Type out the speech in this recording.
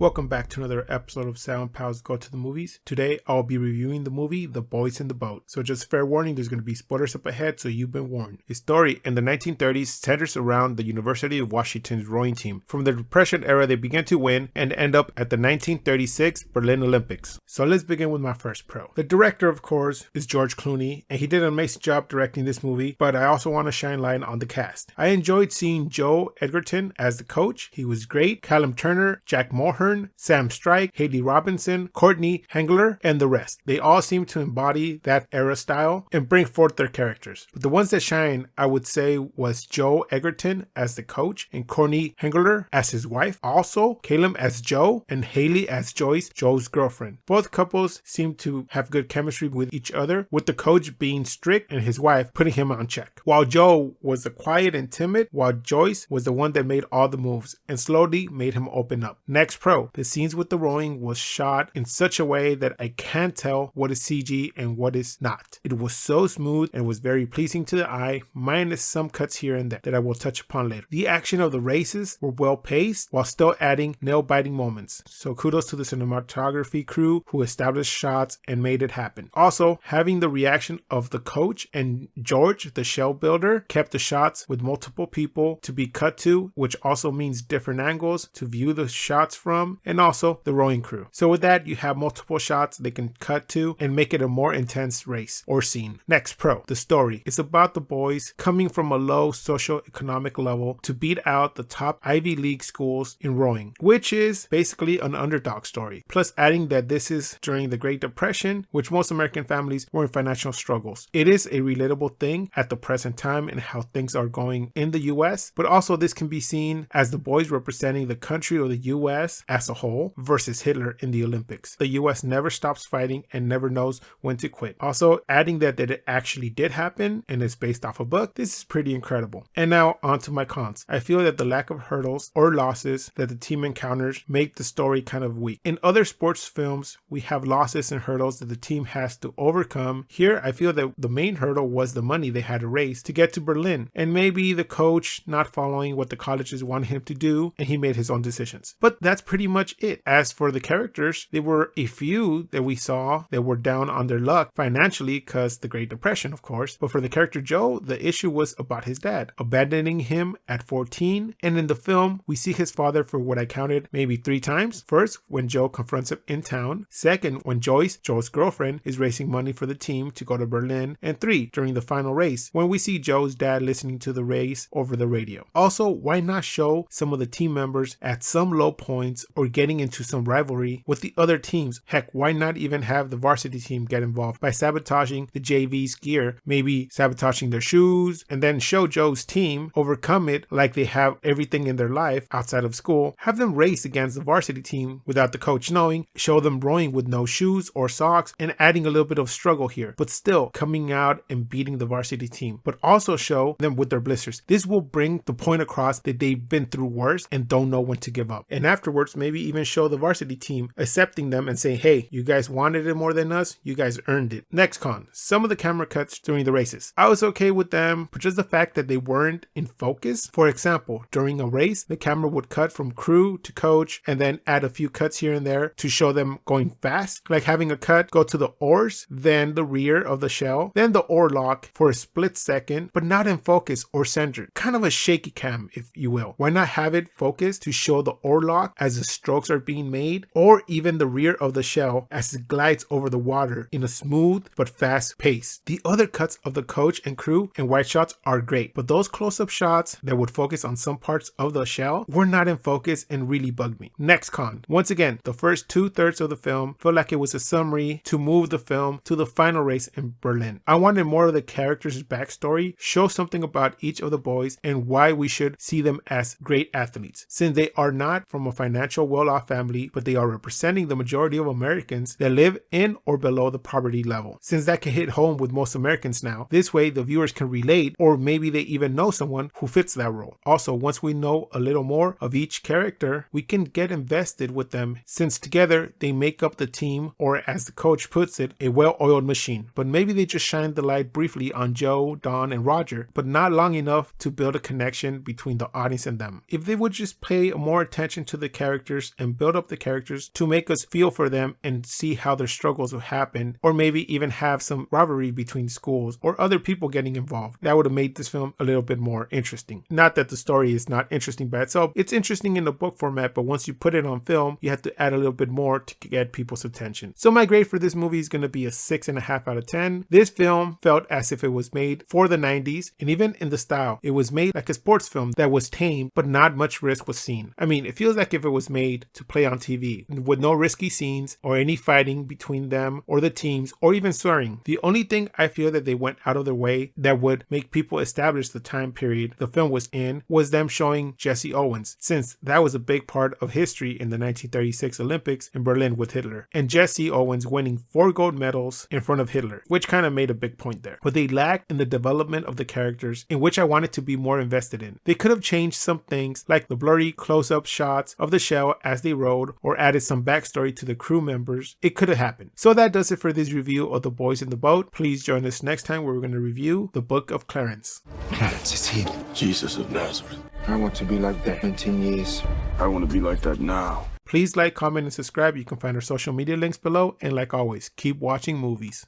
Welcome back to another episode of Sound Pals Go to the Movies. Today I'll be reviewing the movie The Boys in the Boat. So just fair warning, there's going to be spoilers up ahead, so you've been warned. The story in the 1930s centers around the University of Washington's rowing team. From the Depression era, they began to win and end up at the 1936 Berlin Olympics. So let's begin with my first pro. The director, of course, is George Clooney, and he did an amazing job directing this movie, but I also want to shine light on the cast. I enjoyed seeing Joe Edgerton as the coach. He was great. Callum Turner, Jack Mulhern, Sam Strike, Haley Robinson, Courtney Hengler, and the rest. They all seem to embody that era style and bring forth their characters. But the ones that shine, I would say, was Joe Edgerton as the coach and Courtney Hengler as his wife. Also, Callum as Joe and Haley as Joyce, Joe's girlfriend. Both couples seem to have good chemistry with each other, with the coach being strict and his wife putting him on check. While Joe was the quiet and timid, while Joyce was the one that made all the moves and slowly made him open up. Next pro. The scenes with the rowing was shot in such a way that I can't tell what is CG and what is not. It was so smooth and was very pleasing to the eye, minus some cuts here and there that I will touch upon later. The action of the races were well paced while still adding nail-biting moments. So kudos to the cinematography crew who established shots and made it happen. Also, having the reaction of the coach and George, the shell builder, kept the shots with multiple people to be cut to, which also means different angles to view the shots from, and also the rowing crew. So with that, you have multiple shots they can cut to and make it a more intense race or scene. Next pro, the story. It's about the boys coming from a low socioeconomic level to beat out the top Ivy League schools in rowing, which is basically an underdog story. Plus adding that this is during the Great Depression, which most American families were in financial struggles. It is a relatable thing at the present time and how things are going in the US, but also this can be seen as the boys representing the country or the US as a whole versus Hitler in the Olympics. The US never stops fighting and never knows when to quit. Also, adding that it actually did happen and is based off a book, this is pretty incredible. And now on to my cons. I feel that the lack of hurdles or losses that the team encounters make the story kind of weak. In other sports films, we have losses and hurdles that the team has to overcome. Here, I feel that the main hurdle was the money they had to raise to get to Berlin, and maybe the coach not following what the colleges wanted him to do, and he made his own decisions. But that's pretty much it. As for the characters, there were a few that we saw that were down on their luck financially because the Great Depression, of course. But for the character Joe, the issue was about his dad, abandoning him at 14. And in the film, we see his father for what I counted maybe 3 times. First, when Joe confronts him in town. Second, when Joyce, Joe's girlfriend, is raising money for the team to go to Berlin. And 3, during the final race, when we see Joe's dad listening to the race over the radio. Also, why not show some of the team members at some low points or getting into some rivalry with the other teams? Heck, why not even have the varsity team get involved by sabotaging the JV's gear, maybe sabotaging their shoes, and then show Joe's team overcome it like they have everything in their life outside of school. Have them race against the varsity team without the coach knowing, show them rowing with no shoes or socks and adding a little bit of struggle here, but still coming out and beating the varsity team, but also show them with their blisters. This will bring the point across that they've been through worse and don't know when to give up. And afterwards, maybe even show the varsity team accepting them and saying, hey, you guys wanted it more than us, you guys earned it. Next con, some of the camera cuts during the races. I was okay with them, but just the fact that they weren't in focus. For example, during a race, the camera would cut from crew to coach and then add a few cuts here and there to show them going fast, like having a cut go to the oars, then the rear of the shell, then the oar lock for a split second, but not in focus or centered. Kind of a shaky cam, if you will. Why not have it focused to show the oar lock as the strokes are being made, or even the rear of the shell as it glides over the water in a smooth but fast pace. The other cuts of the coach and crew and wide shots are great, but those close-up shots that would focus on some parts of the shell were not in focus and really bugged me. Next con, once again, the first 2/3 of the film felt like it was a summary to move the film to the final race in Berlin. I wanted more of the characters' backstory, show something about each of the boys and why we should see them as great athletes, since they are not from a financial well-off family, but they are representing the majority of Americans that live in or below the poverty level. Since that can hit home with most Americans now, this way the viewers can relate, or maybe they even know someone who fits that role. Also, once we know a little more of each character, we can get invested with them, since together they make up the team, or as the coach puts it, a well-oiled machine. But maybe they just shine the light briefly on Joe, Don, and Roger, but not long enough to build a connection between the audience and them. If they would just pay more attention to the characters characters and build up the characters to make us feel for them and see how their struggles will happen, or maybe even have some rivalry between schools or other people getting involved. That would have made this film a little bit more interesting. Not that the story is not interesting by itself. It's interesting in the book format, but once you put it on film, you have to add a little bit more to get people's attention. So my grade for this movie is going to be a 6.5 out of 10. This film felt as if it was made for the 90s, and even in the style, it was made like a sports film that was tame, but not much risk was seen. I mean, it feels like if it was made to play on TV, with no risky scenes or any fighting between them or the teams or even swearing. The only thing I feel that they went out of their way that would make people establish the time period the film was in was them showing Jesse Owens, since that was a big part of history in the 1936 Olympics in Berlin with Hitler, and Jesse Owens winning 4 gold medals in front of Hitler, which kind of made a big point there. But they lacked in the development of the characters, in which I wanted to be more invested in. They could have changed some things like the blurry close-up shots of the shell as they rode, or added some backstory to the crew members. It could have happened. So that does it for this review of The Boys in the Boat. Please join us next time where we're going to review the book of Clarence. Clarence, it's him. Jesus of Nazareth. I want to be like that in 10 years. I want to be like that now. Please like, comment, and subscribe. You can find our social media links below. And like always, keep watching movies.